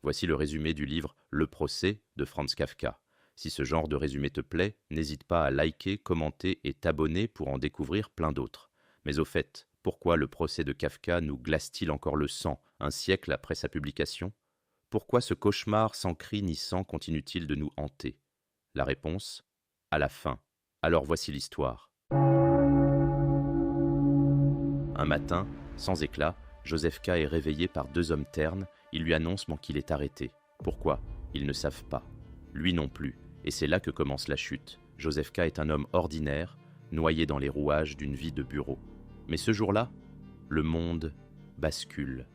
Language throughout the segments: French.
Voici le résumé du livre Le procès de Franz Kafka. Si ce genre de résumé te plaît, n'hésite pas à liker, commenter et t'abonner pour en découvrir plein d'autres. Mais au fait, pourquoi le procès de Kafka nous glace-t-il encore le sang un siècle après sa publication? Pourquoi ce cauchemar sans cri ni sang continue-t-il de nous hanter? La réponse, à la fin. Alors voici l'histoire. Un matin, sans éclat, Joseph K. est réveillé par deux hommes ternes. Ils lui annoncent qu'il est arrêté. Pourquoi? Ils ne savent pas. Lui non plus. Et c'est là que commence la chute. Joseph K. est un homme ordinaire, noyé dans les rouages d'une vie de bureau. Mais ce jour-là, le monde bascule.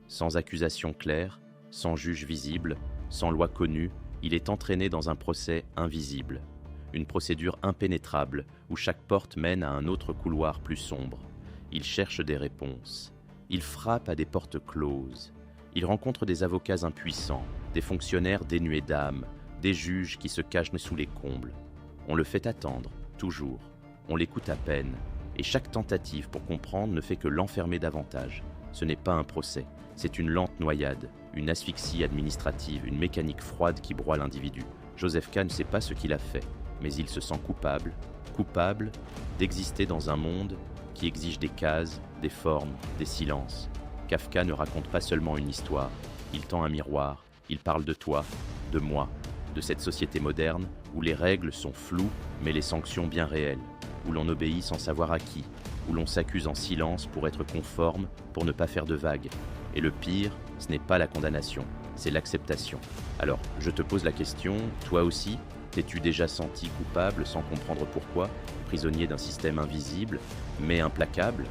Sans accusation claire, sans juge visible, sans loi connue, il est entraîné dans un procès invisible. Une procédure impénétrable où chaque porte mène à un autre couloir plus sombre. Il cherche des réponses. Il frappe à des portes closes. Il rencontre des avocats impuissants, des fonctionnaires dénués d'âme, des juges qui se cachent sous les combles. On le fait attendre, toujours. On l'écoute à peine. Et chaque tentative pour comprendre ne fait que l'enfermer davantage. Ce n'est pas un procès, c'est une lente noyade, une asphyxie administrative, une mécanique froide qui broie l'individu. Joseph K. ne sait pas ce qu'il a fait, mais il se sent coupable d'exister dans un monde qui exige des cases, des formes, des silences. Kafka ne raconte pas seulement une histoire, il tend un miroir, il parle de toi, de moi, de cette société moderne où les règles sont floues mais les sanctions bien réelles, où l'on obéit sans savoir à qui, où l'on s'accuse en silence pour être conforme, pour ne pas faire de vagues. Et le pire, ce n'est pas la condamnation, c'est l'acceptation. Alors, je te pose la question, toi aussi, t'es-tu déjà senti coupable sans comprendre pourquoi, prisonnier d'un système invisible, mais implacable,